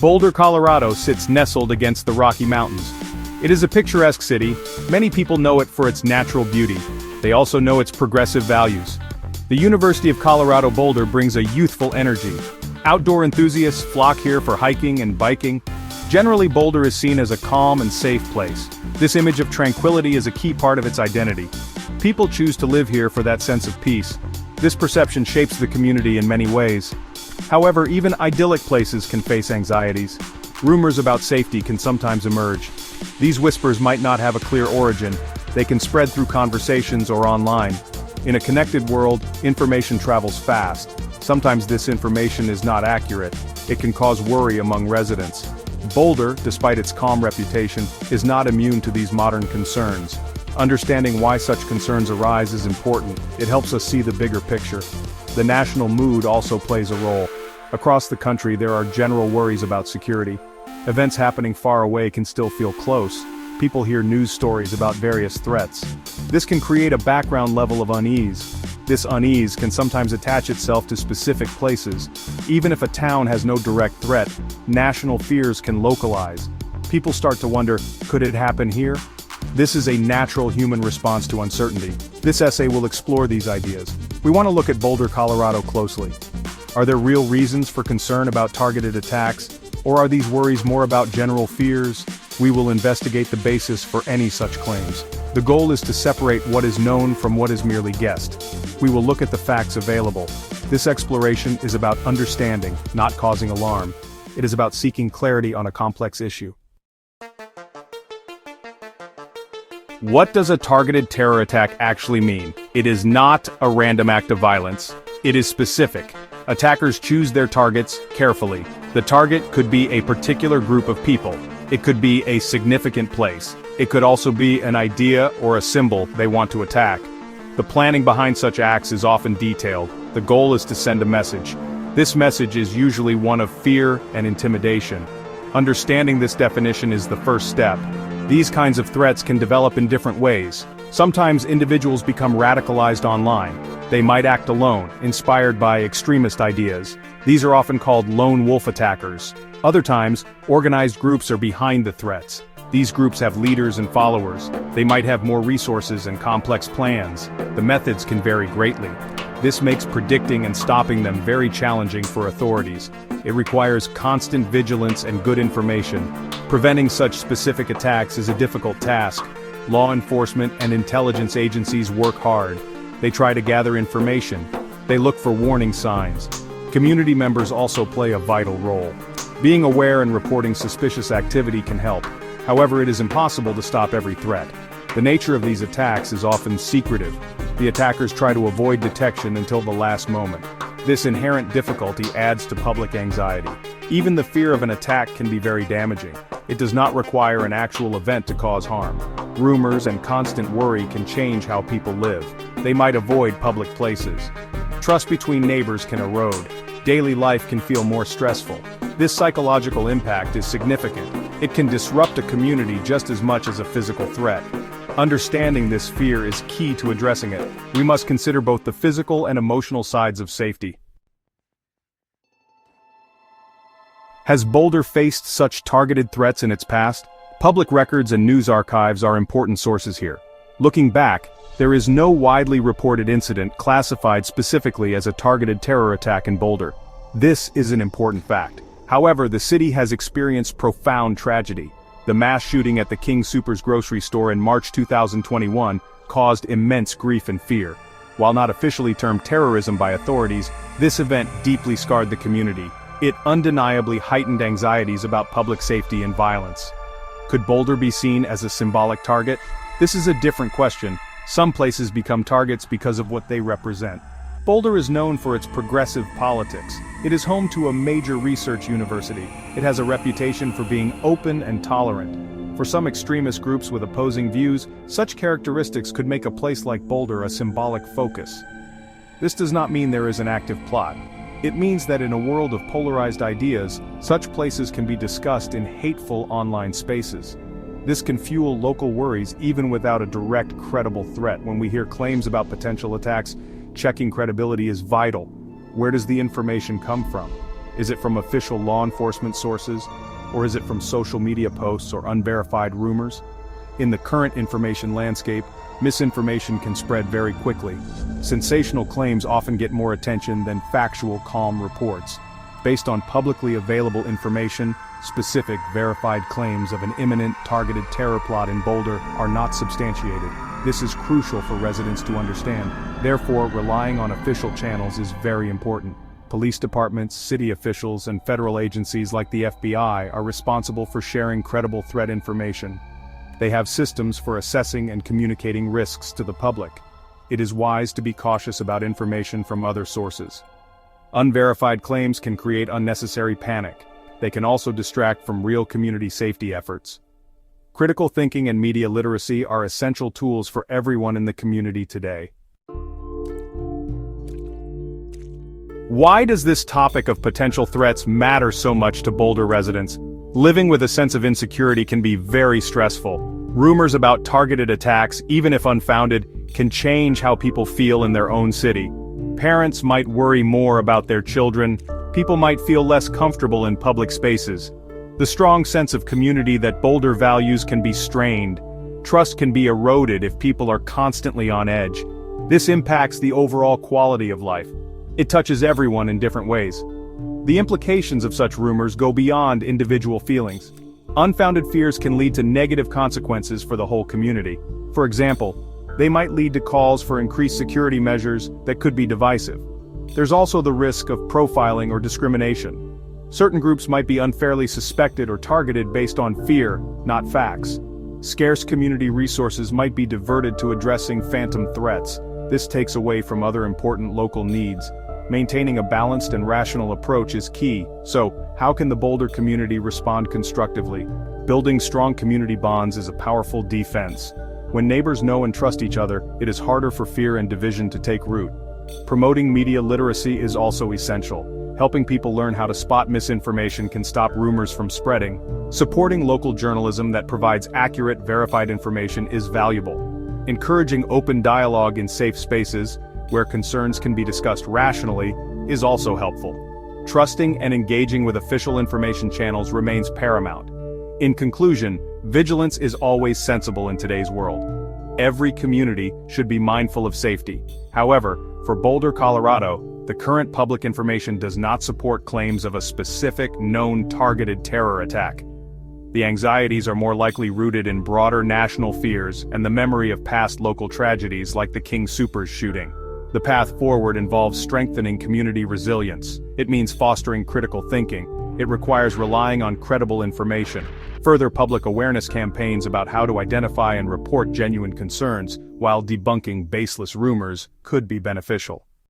Boulder, Colorado sits nestled against the Rocky Mountains. It is a picturesque city. Many people know it for its natural beauty. They also know its progressive values. The University of Colorado Boulder brings a youthful energy. Outdoor enthusiasts flock here for hiking and biking. Generally, Boulder is seen as a calm and safe place. This image of tranquility is a key part of its identity. People choose to live here for that sense of peace. This perception shapes the community in many ways. However, even idyllic places can face anxieties. Rumors about safety can sometimes emerge. These whispers might not have a clear origin. They can spread through conversations or online. In a connected world, information travels fast. Sometimes this information is not accurate. It can cause worry among residents. Boulder, despite its calm reputation, is not immune to these modern concerns. Understanding why such concerns arise is important. It helps us see the bigger picture. The national mood also plays a role. Across the country, there are general worries about security. Events happening far away can still feel close. People hear news stories about various threats. This can create a background level of unease. This unease can sometimes attach itself to specific places. Even if a town has no direct threat, national fears can localize. People start to wonder, could it happen here? This is a natural human response to uncertainty. This essay will explore these ideas. We want to look at Boulder, Colorado closely. Are there real reasons for concern about targeted attacks? Or are these worries more about general fears? We will investigate the basis for any such claims. The goal is to separate what is known from what is merely guessed. We will look at the facts available. This exploration is about understanding, not causing alarm. It is about seeking clarity on a complex issue. What does a targeted terror attack actually mean? It is not a random act of violence. It is specific. Attackers choose their targets carefully. The target could be a particular group of people. It could be a significant place. It could also be an idea or a symbol they want to attack. The planning behind such acts is often detailed. The goal is to send a message. This message is usually one of fear and intimidation. Understanding this definition is the first step. These kinds of threats can develop in different ways. Sometimes individuals become radicalized online. They might act alone, inspired by extremist ideas. These are often called lone wolf attackers. Other times, organized groups are behind the threats. These groups have leaders and followers. They might have more resources and complex plans. The methods can vary greatly. This makes predicting and stopping them very challenging for authorities. It requires constant vigilance and good information. Preventing such specific attacks is a difficult task. Law enforcement and intelligence agencies work hard. They try to gather information. They look for warning signs. Community members also play a vital role. Being aware and reporting suspicious activity can help. However, it is impossible to stop every threat. The nature of these attacks is often secretive. The attackers try to avoid detection until the last moment. This inherent difficulty adds to public anxiety. Even the fear of an attack can be very damaging. It does not require an actual event to cause harm. Rumors and constant worry can change how people live. They might avoid public places. Trust between neighbors can erode. Daily life can feel more stressful. This psychological impact is significant. It can disrupt a community just as much as a physical threat. Understanding this fear is key to addressing it. We must consider both the physical and emotional sides of safety. Has Boulder faced such targeted threats in its past? Public records and news archives are important sources here. Looking back, there is no widely reported incident classified specifically as a targeted terror attack in Boulder. This is an important fact. However, the city has experienced profound tragedy. The mass shooting at the King Soopers grocery store in March 2021 caused immense grief and fear. While not officially termed terrorism by authorities, this event deeply scarred the community. It undeniably heightened anxieties about public safety and violence. Could Boulder be seen as a symbolic target? This is a different question. Some places become targets because of what they represent. Boulder is known for its progressive politics. It is home to a major research university. It has a reputation for being open and tolerant. For some extremist groups with opposing views, such characteristics could make a place like Boulder a symbolic focus. This does not mean there is an active plot. It means that in a world of polarized ideas, such places can be discussed in hateful online spaces. This can fuel local worries even without a direct, credible threat. When we hear claims about potential attacks, checking credibility is vital. Where does the information come from? Is it from official law enforcement sources? Or is it from social media posts or unverified rumors? In the current information landscape, misinformation can spread very quickly. Sensational claims often get more attention than factual, calm reports. Based on publicly available information, specific, verified claims of an imminent, targeted terror plot in Boulder are not substantiated. This is crucial for residents to understand. Therefore, relying on official channels is very important. Police departments, city officials, and federal agencies like the FBI are responsible for sharing credible threat information. They have systems for assessing and communicating risks to the public. It is wise to be cautious about information from other sources. Unverified claims can create unnecessary panic. They can also distract from real community safety efforts. Critical thinking and media literacy are essential tools for everyone in the community today. Why does this topic of potential threats matter so much to Boulder residents? Living with a sense of insecurity can be very stressful. Rumors about targeted attacks, even if unfounded, can change how people feel in their own city. Parents might worry more about their children. People might feel less comfortable in public spaces. The strong sense of community that Boulder values can be strained. Trust can be eroded if people are constantly on edge. This impacts the overall quality of life. It touches everyone in different ways. The implications of such rumors go beyond individual feelings. Unfounded fears can lead to negative consequences for the whole community. For example, they might lead to calls for increased security measures that could be divisive. There's also the risk of profiling or discrimination. Certain groups might be unfairly suspected or targeted based on fear, not facts. Scarce community resources might be diverted to addressing phantom threats. This takes away from other important local needs. Maintaining a balanced and rational approach is key. So, how can the Boulder community respond constructively? Building strong community bonds is a powerful defense. When neighbors know and trust each other, it is harder for fear and division to take root. Promoting media literacy is also essential. Helping people learn how to spot misinformation can stop rumors from spreading. Supporting local journalism that provides accurate, verified information is valuable. Encouraging open dialogue in safe spaces, where concerns can be discussed rationally, is also helpful. Trusting and engaging with official information channels remains paramount. In conclusion, vigilance is always sensible in today's world. Every community should be mindful of safety. However, for Boulder, Colorado, the current public information does not support claims of a specific, known targeted terror attack. The anxieties are more likely rooted in broader national fears and the memory of past local tragedies like the King Soopers shooting. The path forward involves strengthening community resilience. It means fostering critical thinking. It requires relying on credible information. Further public awareness campaigns about how to identify and report genuine concerns, while debunking baseless rumors, could be beneficial.